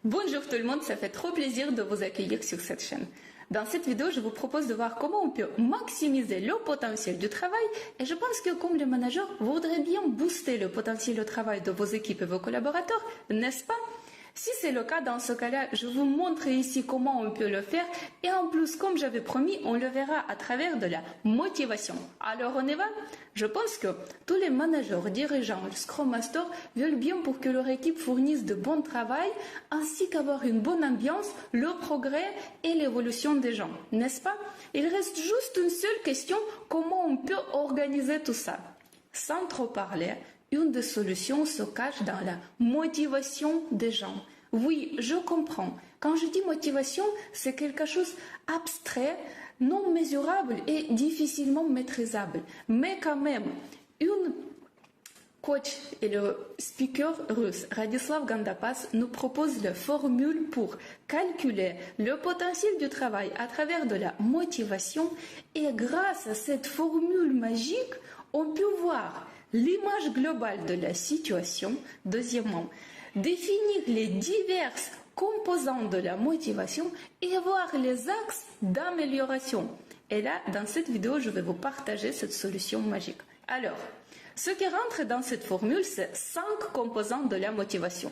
Bonjour tout le monde, ça fait trop plaisir de vous accueillir sur cette chaîne. Dans cette vidéo, je vous propose de voir comment on peut maximiser le potentiel du travail et je pense que comme le manager, vous voudrez bien booster le potentiel de travail de vos équipes et vos collaborateurs, n'est-ce pas? Si c'est le cas, dans ce cas-là, je vous montre ici comment on peut le faire et en plus, comme j'avais promis, on le verra à travers de la motivation. Alors on y va? Je pense que tous les managers, dirigeants, Scrum Masters veulent bien pour que leur équipe fournisse de bon travail ainsi qu'avoir une bonne ambiance, le progrès et l'évolution des gens, n'est-ce pas? Il reste juste une seule question, comment on peut organiser tout ça? Sans trop parler, une des solutions se cache dans la motivation des gens. Oui, je comprends. Quand je dis motivation, c'est quelque chose d'abstrait, non mesurable et difficilement maîtrisable. Mais quand même, une coach et le speaker russe Radislav Gandapas nous propose la formule pour calculer le potentiel du travail à travers de la motivation et grâce à cette formule magique, on peut voir l'image globale de la situation. Deuxièmement, définir les diverses composantes de la motivation et voir les axes d'amélioration. Et là, dans cette vidéo, je vais vous partager cette solution magique. Alors, ce qui rentre dans cette formule, c'est 5 composantes de la motivation.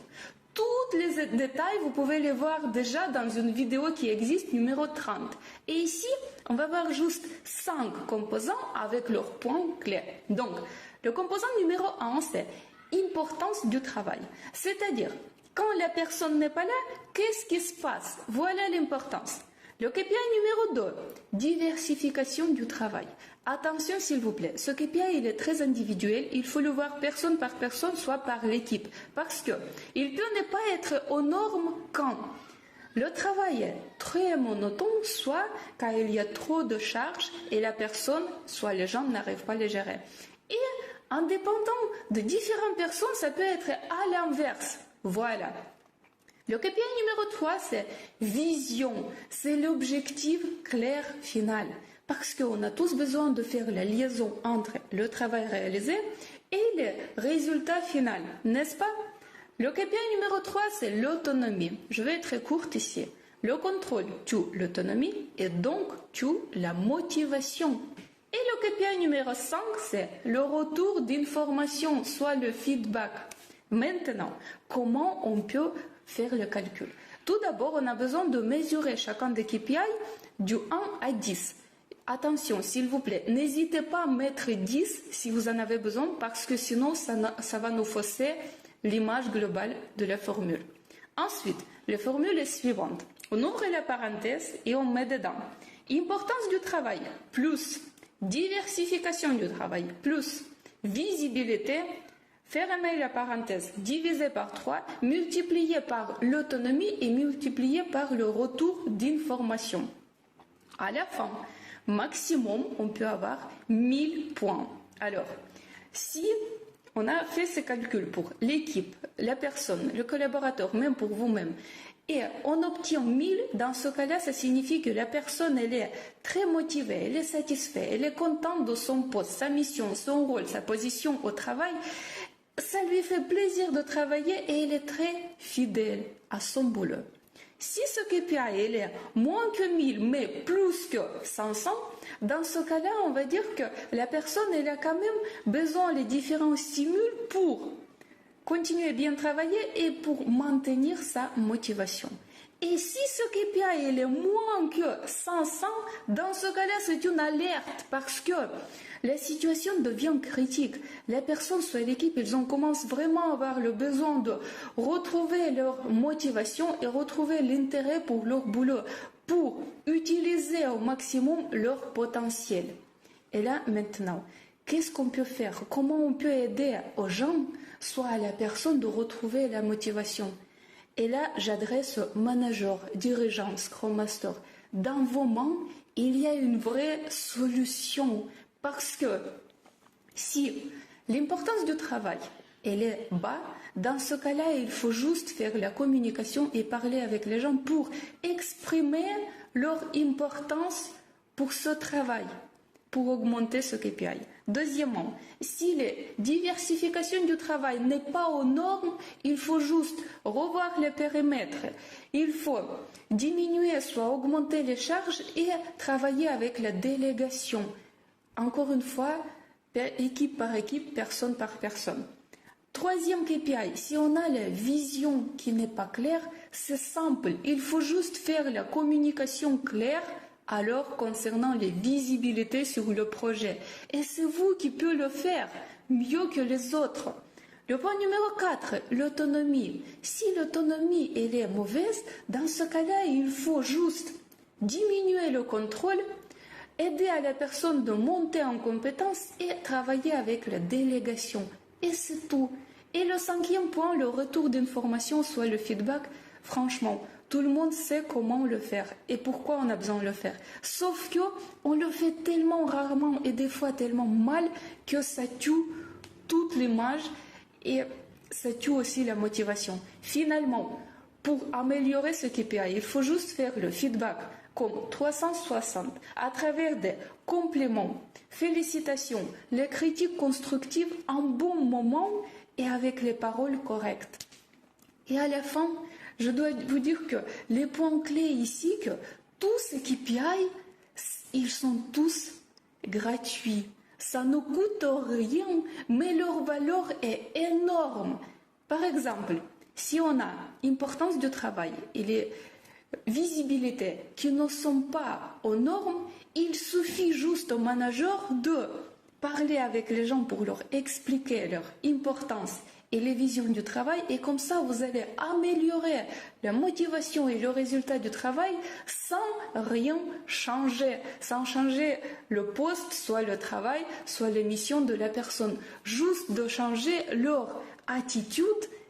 Tous les détails, vous pouvez les voir déjà dans une vidéo qui existe, numéro 30. Et ici, on va voir juste 5 composants avec leurs points clés. Donc, le composant numéro 1, c'est importance du travail. C'est-à-dire, quand la personne n'est pas là, qu'est-ce qui se passe? Voilà l'importance. Le KPI numéro 2, diversification du travail. Attention s'il vous plaît, ce KPI il est très individuel, il faut le voir personne par personne, soit par l'équipe. Parce que il peut ne pas être aux normes quand le travail est très monotone, soit quand il y a trop de charges et la personne, soit les gens n'arrivent pas à les gérer. Et indépendant de différentes personnes, ça peut être à l'inverse. Voilà. Le KPI numéro 3, c'est vision. C'est l'objectif clair final. Parce qu'on a tous besoin de faire la liaison entre le travail réalisé et le résultat final, n'est-ce pas? Le KPI numéro 3, c'est l'autonomie. Je vais être très courte ici. Le contrôle tue l'autonomie et donc tue la motivation. Et le KPI numéro 5, c'est le retour d'information, soit le feedback. Maintenant, comment on peut faire le calcul? Tout d'abord, on a besoin de mesurer chacun des KPI du 1 à 10. Attention, s'il vous plaît, n'hésitez pas à mettre 10 si vous en avez besoin parce que sinon, ça va nous fausser l'image globale de la formule. Ensuite, la formule est suivante. On ouvre la parenthèse et on met dedans importance du travail plus diversification du travail plus visibilité, fermez la parenthèse, divisé par 3, multiplié par l'autonomie et multiplié par le retour d'information. À la fin, maximum, on peut avoir 1000 points. Alors, si on a fait ces calculs pour l'équipe, la personne, le collaborateur, même pour vous-même, et on obtient 1000, dans ce cas-là, ça signifie que la personne, elle est très motivée, elle est satisfaite, elle est contente de son poste, sa mission, son rôle, sa position au travail. Ça lui fait plaisir de travailler et elle est très fidèle à son boulot. Si ce KPI elle est moins que 1000 mais plus que 500, dans ce cas-là, on va dire que la personne elle a quand même besoin des différents stimules pour continuer à bien travailler et pour maintenir sa motivation. Et si ce KPI il est moins que 500, dans ce cas-là, c'est une alerte parce que la situation devient critique. Les personnes, soit l'équipe, ils commencent vraiment à avoir le besoin de retrouver leur motivation et retrouver l'intérêt pour leur boulot, pour utiliser au maximum leur potentiel. Et là, maintenant, qu'est-ce qu'on peut faire? Comment on peut aider aux gens, soit à la personne, de retrouver la motivation? Et là, j'adresse aux managers, dirigeants, Scrum Master. Dans vos mains, il y a une vraie solution. Parce que si l'importance du travail elle est bas, dans ce cas-là, il faut juste faire la communication et parler avec les gens pour exprimer leur importance pour ce travail. pour augmenter ce KPI. Deuxièmement, si la diversification du travail n'est pas aux normes, il faut juste revoir les périmètres. Il faut diminuer, soit augmenter les charges et travailler avec la délégation. Encore une fois, équipe par équipe, personne par personne. Troisième KPI, si on a la vision qui n'est pas claire, c'est simple. Il faut juste faire la communication claire. Alors, concernant les visibilités sur le projet, et c'est vous qui pouvez le faire mieux que les autres. Le point numéro 4, l'autonomie. Si l'autonomie elle est mauvaise, dans ce cas-là, il faut juste diminuer le contrôle, aider à la personne de monter en compétence et travailler avec la délégation. Et c'est tout. Et le cinquième point, le retour d'information, soit le feedback, franchement, tout le monde sait comment le faire et pourquoi on a besoin de le faire. Sauf que on le fait tellement rarement et des fois tellement mal que ça tue toute l'image et ça tue aussi la motivation. Finalement, pour améliorer ce KPI, il faut juste faire le feedback comme 360 à travers des compléments, félicitations, les critiques constructives en bon moment et avec les paroles correctes. Et à la fin, je dois vous dire que les points clés ici, que tous ces KPI, ils sont tous gratuits. Ça ne coûte rien, mais leur valeur est énorme. Par exemple, si on a importance du travail et les visibilités qui ne sont pas aux normes, il suffit juste au manager de parler avec les gens pour leur expliquer leur importance et les visions du travail, et comme ça vous allez améliorer la motivation et le résultat du travail sans rien changer, sans changer le poste, soit le travail, soit les missions de la personne, juste de changer leur attitude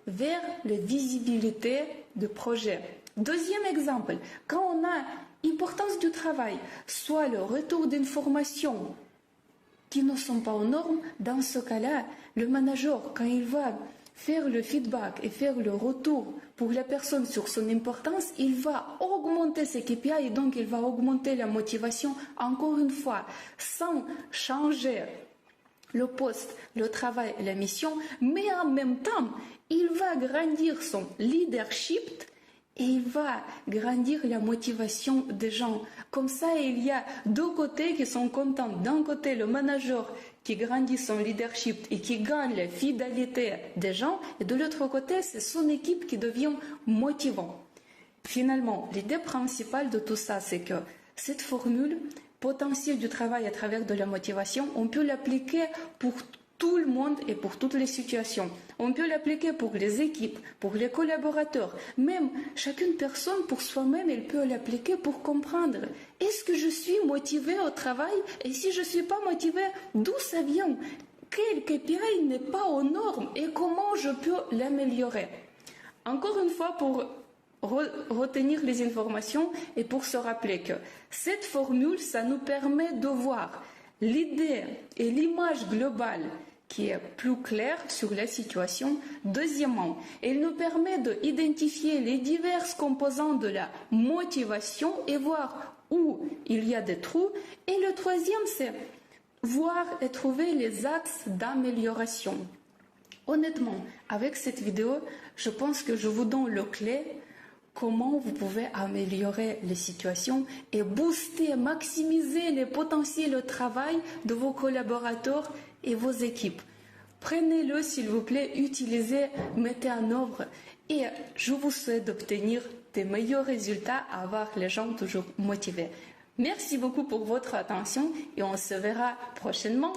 vers la visibilité du projet. Deuxième exemple, quand on a importance du travail, soit le retour d'informations qui ne sont pas aux normes, dans ce cas-là, le manager, quand il va faire le feedback et faire le retour pour la personne sur son importance, il va augmenter ses KPI et donc il va augmenter la motivation, encore une fois, sans changer le poste, le travail, la mission, mais en même temps, il va grandir son leadership et il va grandir la motivation des gens. Comme ça, il y a deux côtés qui sont contents. D'un côté, le manager qui grandit son leadership et qui gagne la fidélité des gens. Et de l'autre côté, c'est son équipe qui devient motivante. Finalement, l'idée principale de tout ça, c'est que cette formule, potentiel du travail à travers de la motivation, on peut l'appliquer pour tout le monde et pour toutes les situations. On peut l'appliquer pour les équipes, pour les collaborateurs, même chacune personne pour soi-même, elle peut l'appliquer pour comprendre. Est-ce que je suis motivée au travail? Et si je ne suis pas motivée, d'où ça vient? Quel KPI n'est pas aux normes et comment je peux l'améliorer? Encore une fois, pour retenir les informations et pour se rappeler que cette formule, ça nous permet de voir l'idée et l'image globale qui est plus claire sur la situation. Deuxièmement, elle nous permet d'identifier les diverses composantes de la motivation et voir où il y a des trous. Et le troisième, c'est voir et trouver les axes d'amélioration. Honnêtement, avec cette vidéo, je pense que je vous donne le clé comment vous pouvez améliorer les situations et booster, maximiser les potentiels de travail de vos collaborateurs et vos équipes. Prenez-le s'il vous plaît, utilisez, mettez en œuvre et je vous souhaite d'obtenir des meilleurs résultats, avoir les gens toujours motivés. Merci beaucoup pour votre attention et on se verra prochainement.